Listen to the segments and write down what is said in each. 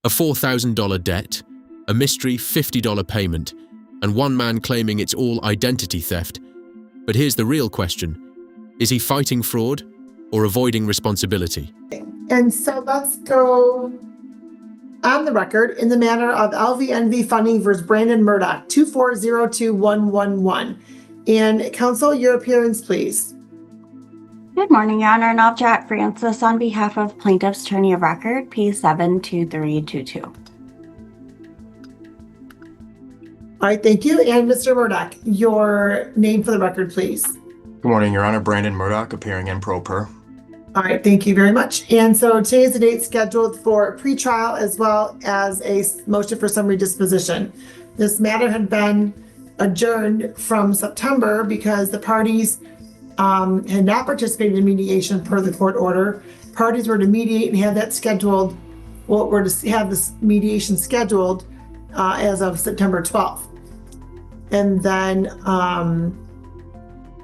A $4,000 debt, a mystery $50 payment, and one man claiming it's all identity theft. But here's the real question. Is he fighting fraud or avoiding responsibility? And so let's go on the record in the matter of LVNV funding versus Brandon Murdoch, 2402111. And counsel, your appearance, please. Good morning, Your Honor. Novjat Francis on behalf of Plaintiff's Attorney of Record, P72322. All right, thank you. And Mr. Murdoch, your name for the record, please. Good morning, Your Honor. Brandon Murdoch, appearing in pro per. All right, thank you very much. And so today is the date scheduled for pretrial as well as a motion for summary disposition. This matter had been adjourned from September because the parties had not participated in mediation per the court order. Parties were to mediate and have that scheduled, were to have this mediation scheduled as of September 12th. And then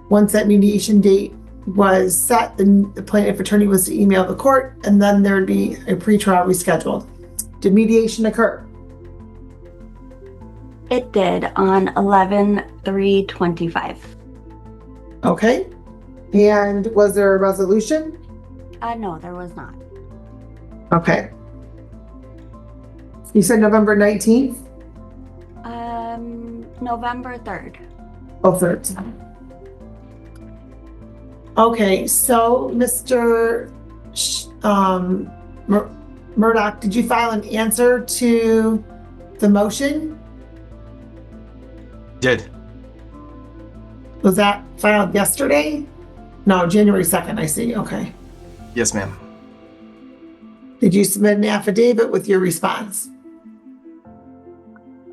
once that mediation date was set, then the plaintiff attorney was to email the court, and then there would be a pretrial rescheduled. Did mediation occur? It did on 11/3/25. Okay. And was there a resolution? No, there was not. Okay. You said November 19th? November 3rd. Oh, 3rd. Okay, so Mr. Murdoch, did you file an answer to the motion? Did. Was that filed yesterday? No, January 2nd, I see. Okay. Yes, ma'am. Did you submit an affidavit with your response?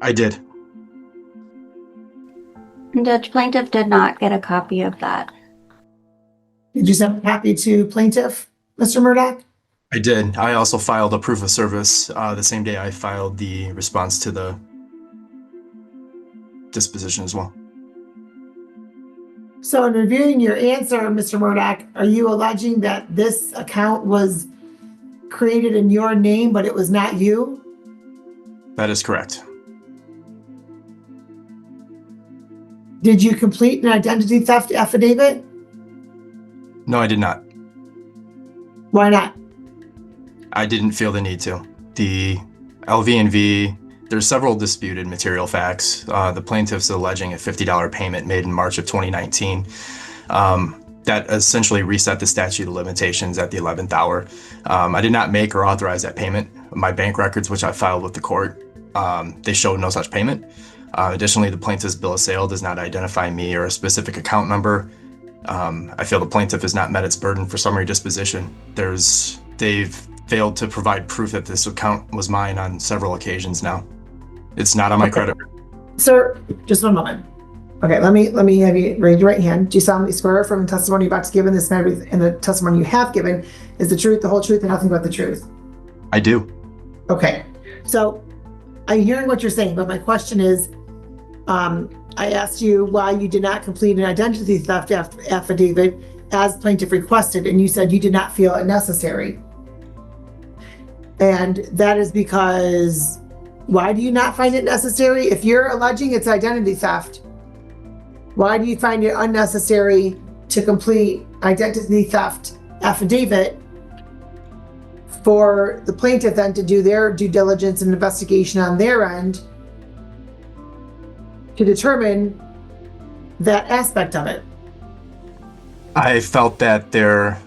I did. The plaintiff did not get a copy of that. Did you send a copy to plaintiff, Mr. Murdoch? I did. I also filed a proof of service the same day I filed the response to the disposition as well. So in reviewing your answer, Mr. Murdoch, are you alleging that this account was created in your name, but it was not you? That is correct. Did you complete an identity theft affidavit? No, I did not. Why not? I didn't feel the need to. The LVNV, there's several disputed material facts. The plaintiff's alleging a $50 payment made in March of 2019. That essentially reset the statute of limitations at the 11th hour. I did not make or authorize that payment. My bank records, which I filed with the court, they showed no such payment. Additionally, the plaintiff's bill of sale does not identify me or a specific account number. I feel the plaintiff has not met its burden for summary disposition. They've failed to provide proof that this account was mine on several occasions now. It's not on my credit. Sir, just one moment. Okay, let me have you raise your right hand. Do you solemnly swear from the testimony you're about to give in this matter and the testimony you have given is the truth, the whole truth, and nothing but the truth? I do. Okay, so I'm hearing what you're saying, but my question is, I asked you why you did not complete an identity theft affidavit as plaintiff requested, and you said you did not feel it necessary. And that is because, why do you not find it necessary? If you're alleging it's identity theft, why do you find it unnecessary to complete identity theft affidavit for the plaintiff then to do their due diligence and investigation on their end to determine that aspect of it? I felt that their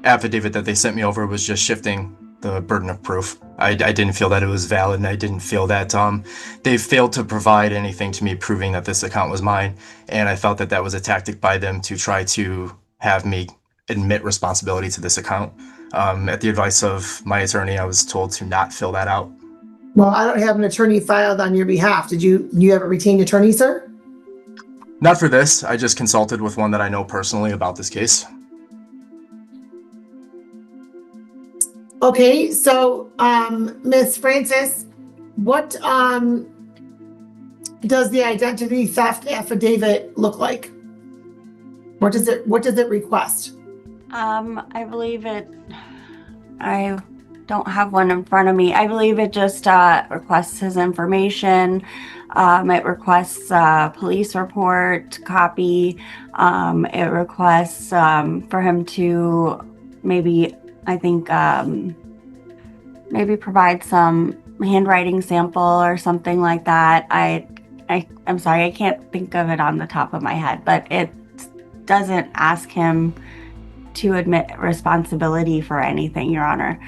affidavit that they sent me over was just shifting the burden of proof. I didn't feel that it was valid, and I didn't feel that they failed to provide anything to me proving that this account was mine, and I felt that that was a tactic by them to try to have me admit responsibility to this account. At the advice of my attorney, I was told to not fill that out. Well, I don't have an attorney filed on your behalf. Did you have a retained attorney, sir? Not for this. I just consulted with one that I know personally about this case. Okay, so Ms. Francis, what does the identity theft affidavit look like? What does it request? I believe I don't have one in front of me. I believe it just requests his information. It requests a police report copy. It requests for him to maybe, I think, maybe provide some handwriting sample or something like that. I'm sorry, I can't think of it on the top of my head, but it doesn't ask him to admit responsibility for anything, Your Honor.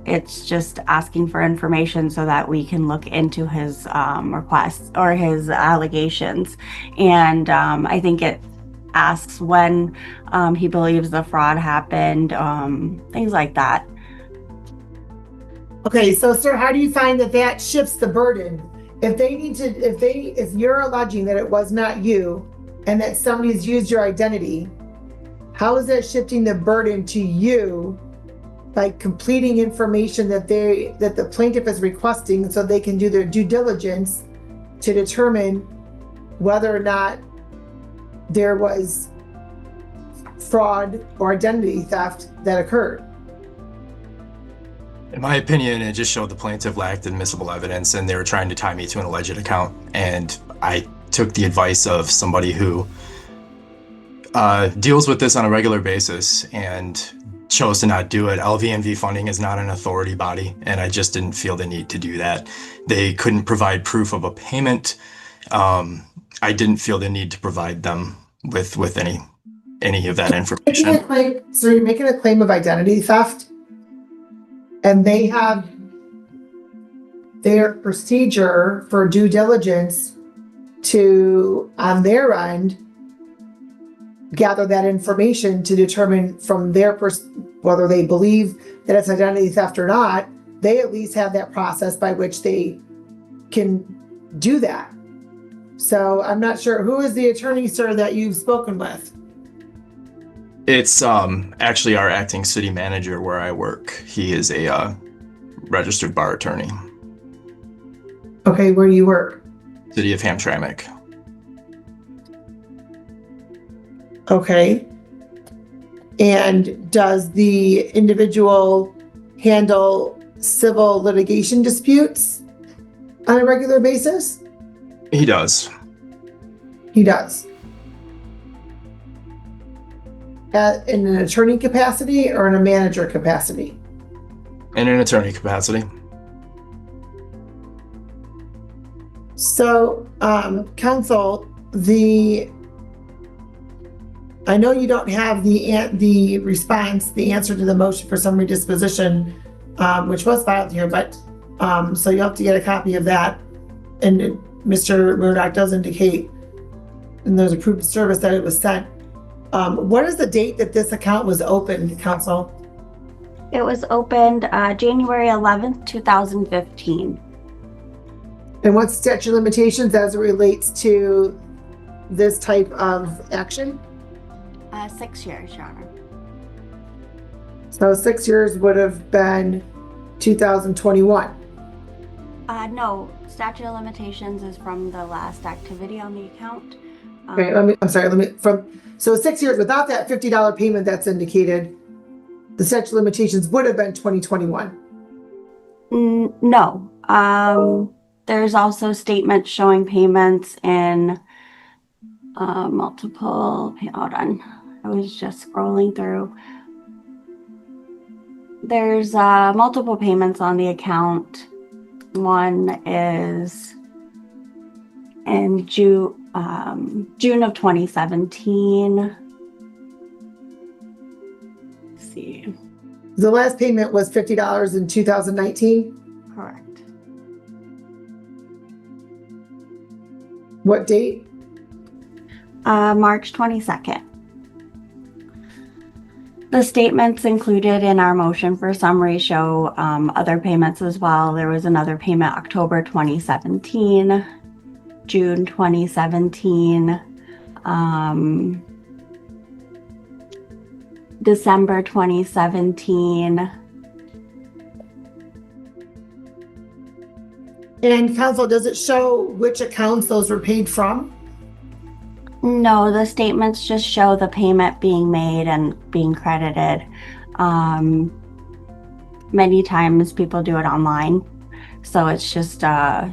It's just asking for information so that we can look into his requests or his allegations. And I think it asks when he believes the fraud happened, things like that. Okay, so sir, how do you find that shifts the burden? If you're alleging that it was not you and that somebody's used your identity, how is that shifting the burden to you by completing information that the plaintiff is requesting so they can do their due diligence to determine whether or not there was fraud or identity theft that occurred? In my opinion, it just showed the plaintiff lacked admissible evidence and they were trying to tie me to an alleged account. And I took the advice of somebody who deals with this on a regular basis and chose to not do it. LVNV funding is not an authority body, and I just didn't feel the need to do that. They couldn't provide proof of a payment. I didn't feel the need to provide them with any of that information. So you're making a claim of identity theft, and they have their procedure for due diligence to, on their end, gather that information to determine from their whether they believe that it's identity theft or not. They at least have that process by which they can do that. So I'm not sure, who is the attorney, sir, that you've spoken with? It's actually our acting city manager where I work. He is a registered bar attorney. Okay, where do you work? City of Hamtramck. Okay. And does the individual handle civil litigation disputes on a regular basis? He does. He does. In an attorney capacity or in a manager capacity? In an attorney capacity. So, counsel, I know you don't have the response, the answer to the motion for summary disposition, which was filed here, but so you'll have to get a copy of that. And Mr. Murdoch does indicate, and there's a proof of service that it was sent. What is the date that this account was opened, counsel? It was opened January 11th, 2015. And what's statute of limitations as it relates to this type of action? 6 years, Your Honor. So 6 years would have been 2021. No, statute of limitations is from the last activity on the account. Okay, so 6 years without that $50 payment that's indicated, the statute of limitations would have been 2021. No. There's also statements showing payments in multiple. Hold on. I was just scrolling through. There's multiple payments on the account. One is in June of 2017. Let's see. The last payment was $50 in 2019? Correct. What date? March 22nd. The statements included in our motion for summary show other payments as well. There was another payment October 2017, June 2017, December 2017. And counsel, does it show which accounts those were paid from? No, the statements just show the payment being made and being credited. many times people do it online. So it's just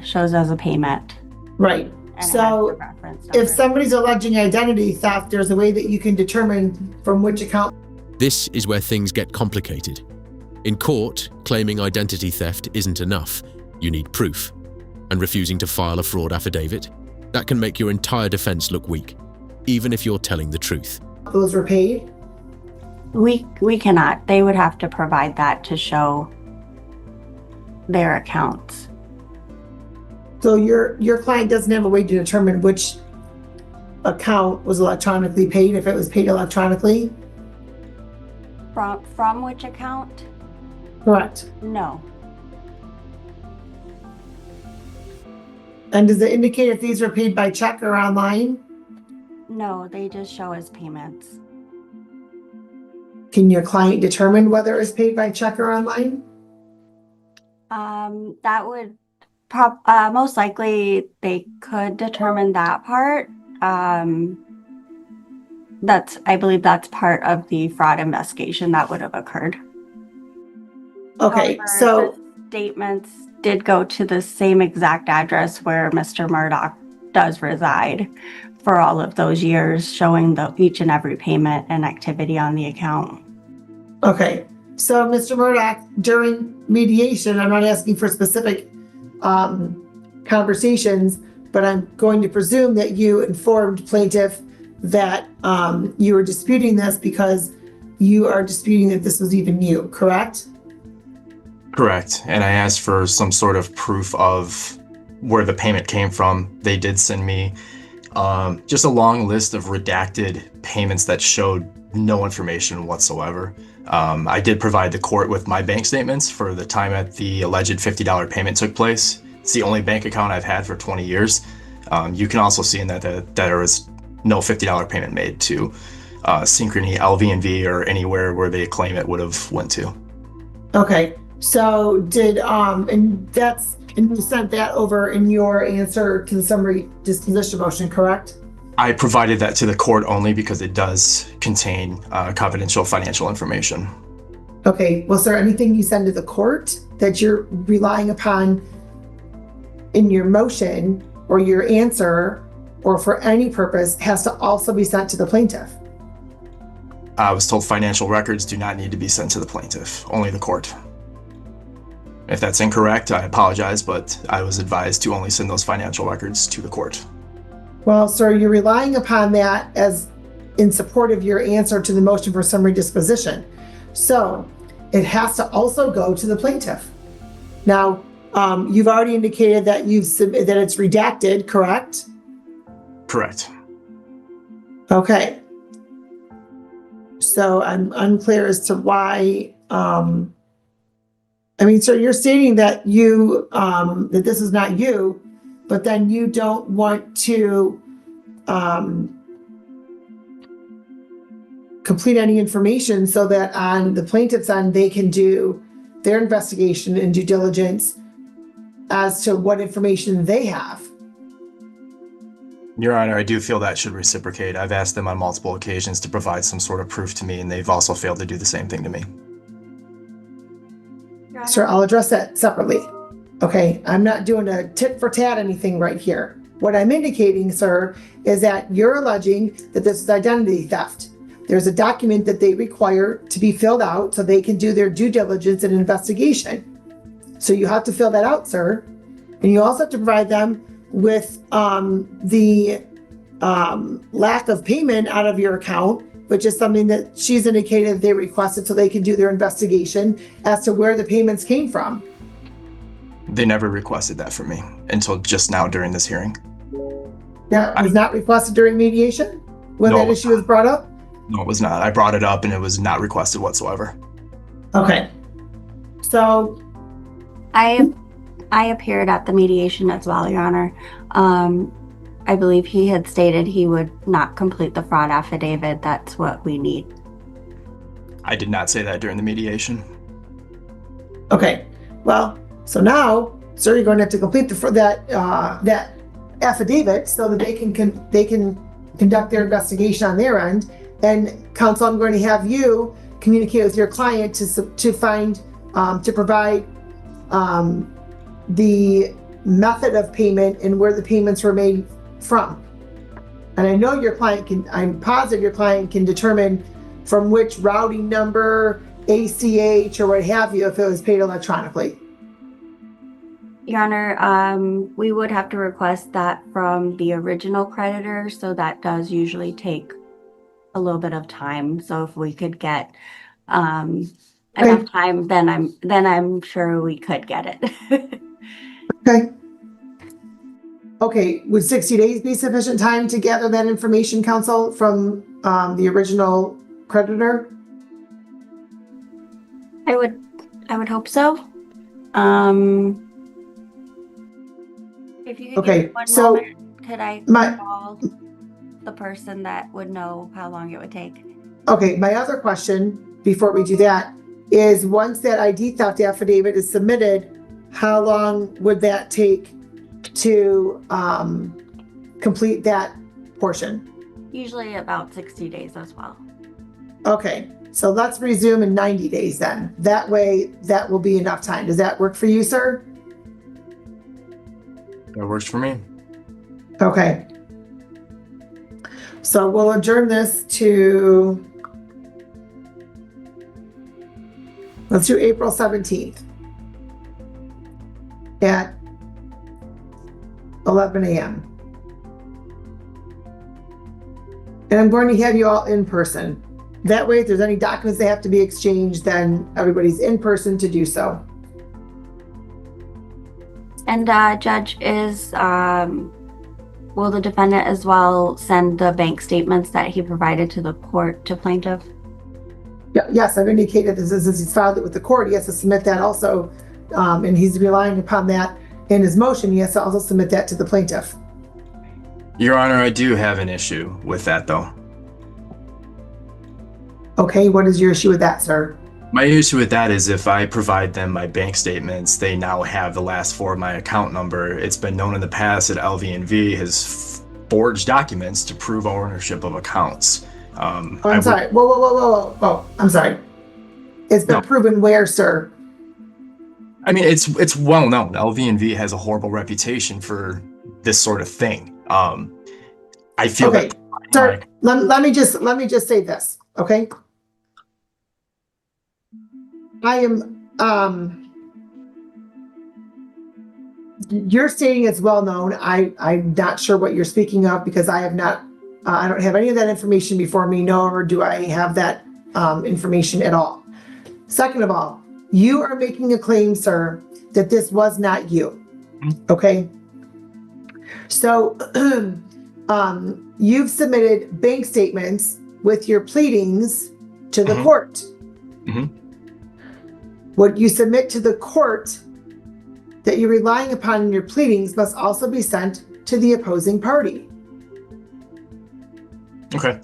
shows as a payment. Right. And it has So the reference if number. somebody's alleging identity theft, there's a way that you can determine from which account. This is where things get complicated. In court, claiming identity theft isn't enough. You need proof. And refusing to file a fraud affidavit, that can make your entire defense look weak, even if you're telling the truth. Those were paid. We cannot. They would have to provide that to show their accounts. So your client doesn't have a way to determine which account was electronically paid, if it was paid electronically? From which account? Correct. No. And does it indicate if these were paid by check or online? No, they just show as payments. Can your client determine whether it was paid by check or online? That would most likely they could determine that part. I believe that's part of the fraud investigation that would have occurred. Okay, However, so the statements did go to the same exact address where Mr. Murdoch does reside for all of those years, showing each and every payment and activity on the account. okay, so Mr. Murdoch, during mediation, I'm not asking for specific conversations, but I'm going to presume that you informed plaintiff that you were disputing this because you are disputing that this was even you, correct? Correct. And I asked for some sort of proof of where the payment came from. They did send me just a long list of redacted payments that showed no information whatsoever. I did provide the court with my bank statements for the time that the alleged $50 payment took place. It's the only bank account I've had for 20 years. You can also see in that there was no $50 payment made to Synchrony, LVNV, or anywhere where they claim it would have went to. Okay, so did, and you sent that over in your answer to the summary disposition motion, correct? I provided that to the court only because it does contain confidential financial information. Okay, was there anything you send to the court that you're relying upon in your motion or your answer or for any purpose has to also be sent to the plaintiff? I was told financial records do not need to be sent to the plaintiff, only the court. If that's incorrect, I apologize, but I was advised to only send those financial records to the court. Well, sir, you're relying upon that as in support of your answer to the motion for summary disposition. So it has to also go to the plaintiff. Now, you've already indicated that that it's redacted, correct? Correct. Okay. So I'm unclear as to why, so you're stating that you, that this is not you, but then you don't want to complete any information so that on the plaintiff's end, they can do their investigation and due diligence as to what information they have. Your Honor, I do feel that should reciprocate. I've asked them on multiple occasions to provide some sort of proof to me, and they've also failed to do the same thing to me. Sir, I'll address that separately. Okay, I'm not doing a tit for tat anything right here. What I'm indicating, sir, is that you're alleging that this is identity theft. There's a document that they require to be filled out so they can do their due diligence and investigation. So you have to fill that out, sir. And you also have to provide them with the lack of payment out of your account, which is something that she's indicated they requested so they can do their investigation as to where the payments came from. They never requested that from me until just now during this hearing. That was not requested during mediation when No, that issue was brought up? No, it was not. I brought it up and it was not requested whatsoever. Okay. So I appeared at the mediation as well, Your Honor. I believe he had stated he would not complete the fraud affidavit. That's what we need. I did not say that during the mediation. okay. Well, so now, sir, you're going to have to complete that affidavit so that they can conduct their investigation on their end. And counsel, I'm going to have you communicate with your client to find to provide the method of payment and where the payments were made from. And I know your client can, I'm positive your client can determine from which routing number, ACH, or what have you, if it was paid electronically. Your Honor, we would have to request that from the original creditor, so that does usually take a little bit of time. So if we could get enough time, then I'm sure we could get it. Okay. Okay, would 60 days be sufficient time to gather that information, counsel, from the original creditor? I would hope so. If you could Okay, give me one so moment, could I call the person that would know how long it would take? Okay, my other question before we do that is, once that ID theft affidavit is submitted, how long would that take to complete that portion? Usually about 60 days as well. Okay, so let's resume in 90 days then. That way, that will be enough time. Does that work for you, sir? That works for me. Okay. So we'll adjourn this to, let's do April 17th at 11 a.m. And I'm going to have you all in person. That way, if there's any documents that have to be exchanged, then everybody's in person to do so. And Judge, will the defendant as well send the bank statements that he provided to the court to plaintiff? Yeah, yes, I've indicated this as he's filed it with the court. He has to submit that also, and he's relying upon that in his motion. He has to also submit that to the plaintiff. Your Honor, I do have an issue with that, though. Okay, what is your issue with that, sir? My issue with that is if I provide them my bank statements, they now have the last four of my account number. It's been known in the past that LVNV has forged documents to prove ownership of accounts. I'm sorry. Whoa. I'm sorry. It's been proven where, sir? I mean, it's well known. LVNV has a horrible reputation for this sort of thing. I feel okay, that. Sir, let me just say this, okay? I am, you're stating it's well known. I'm not sure what you're speaking of because I have not, I don't have any of that information before me, nor do I have that information at all. Second of all, you are making a claim, sir, that this was not you, okay? So you've submitted bank statements with your pleadings to the court. What you submit to the court that you're relying upon in your pleadings must also be sent to the opposing party. Okay.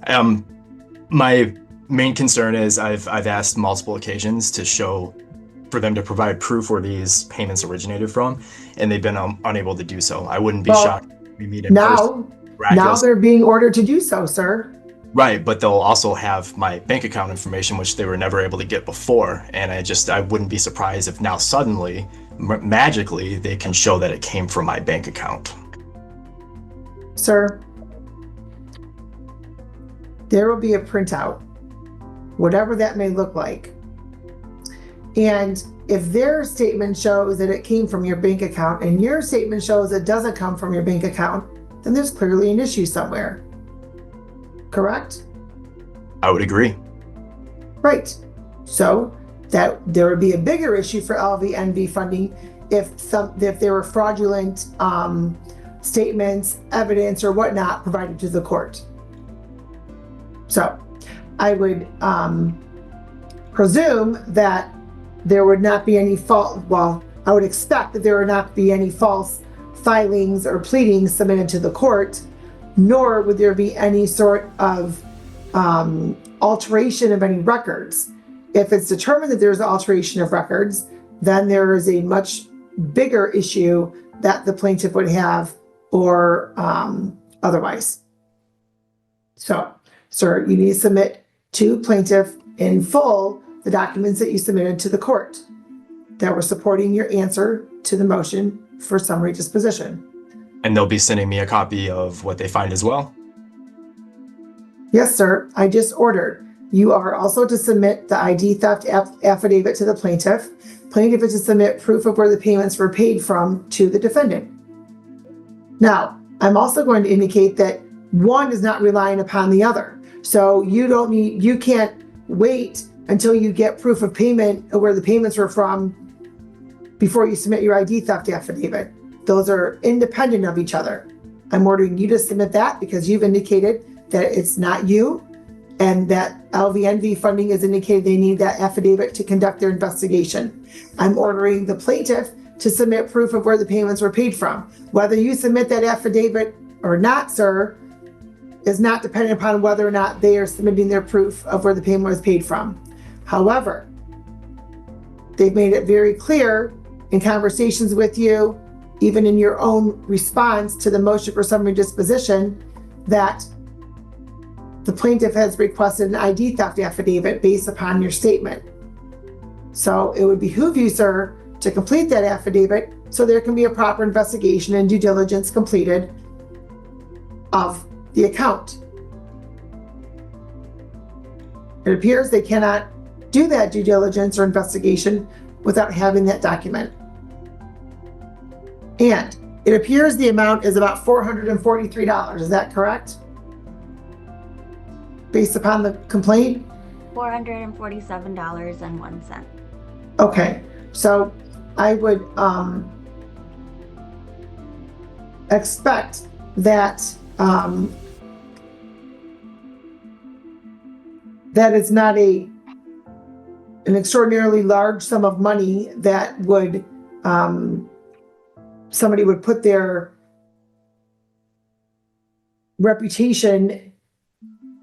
My main concern is I've asked multiple occasions to show for them to provide proof where these payments originated from, and they've been unable to do so. I wouldn't be shocked if we meet in person. Now they're being ordered to do so, sir. Right, but they'll also have my bank account information, which they were never able to get before. And I wouldn't be surprised if now suddenly, magically, they can show that it came from my bank account. Sir, there will be a printout, whatever that may look like. And if their statement shows that it came from your bank account and your statement shows it doesn't come from your bank account, then there's clearly an issue somewhere. Correct? I would agree. Right. So that there would be a bigger issue for LVNV funding if there were fraudulent statements, evidence, or whatnot provided to the court. So I would presume that there would not be any fault. Well, I would expect that there would not be any false filings or pleadings submitted to the court, nor would there be any sort of alteration of any records. If it's determined that there's an alteration of records, then there is a much bigger issue that the plaintiff would have or otherwise. So, sir, you need to submit to plaintiff in full the documents that you submitted to the court. that were supporting your answer to the motion for summary disposition. And they'll be sending me a copy of what they find as well? Yes, sir. I just ordered. You are also to submit the ID theft affidavit to the plaintiff. Plaintiff is to submit proof of where the payments were paid from to the defendant. Now, I'm also going to indicate that one is not relying upon the other. So you can't wait until you get proof of payment of where the payments were from before you submit your ID theft affidavit. Those are independent of each other. I'm ordering you to submit that because you've indicated that it's not you, and that LVNV funding has indicated they need that affidavit to conduct their investigation. I'm ordering the plaintiff to submit proof of where the payments were paid from. Whether you submit that affidavit or not, sir, is not dependent upon whether or not they are submitting their proof of where the payment was paid from. However, they've made it very clear in conversations with you, even in your own response to the motion for summary disposition, that the plaintiff has requested an ID theft affidavit based upon your statement. So it would behoove you, sir, to complete that affidavit so there can be a proper investigation and due diligence completed of the account. It appears they cannot do that due diligence or investigation without having that document. And it appears the amount is about $443. Is that correct? Based upon the complaint? $447.01. Okay, so I would expect that that is not an extraordinarily large sum of money that would somebody would put their reputation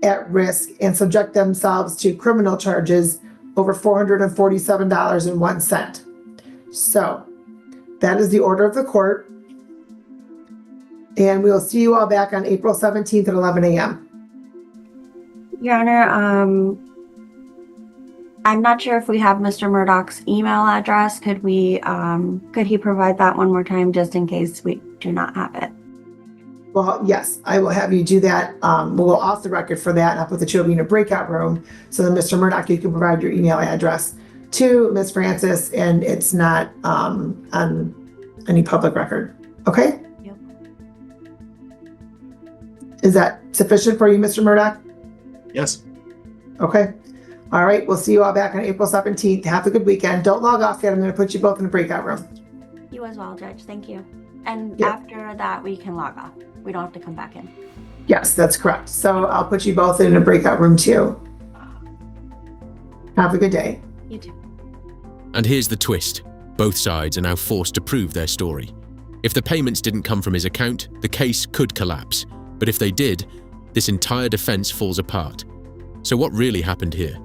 at risk and subject themselves to criminal charges over $447.01. So that is the order of the court. And we'll see you all back on April 17th at 11 a.m. Your Honor, I'm not sure if we have Mr. Murdoch's email address. Could he provide that one more time just in case we do not have it? Well, yes, I will have you do that. We'll go off the record for that. And I'll put the two of you in a breakout room so that Mr. Murdoch, you can provide your email address to Ms. Francis, and it's not on any public record. Okay? Yep. Is that sufficient for you, Mr. Murdoch? Yes. Okay. All right. We'll see you all back on April 17th. Have a good weekend. Don't log off yet. I'm going to put you both in a breakout room. You as well, Judge. Thank you. And Yep. after that, we can log off. We don't have to come back in. Yes, that's correct. So I'll put you both in a breakout room too. Have a good day. You too. And here's the twist. Both sides are now forced to prove their story. If the payments didn't come from his account, the case could collapse. But if they did, this entire defense falls apart. So what really happened here?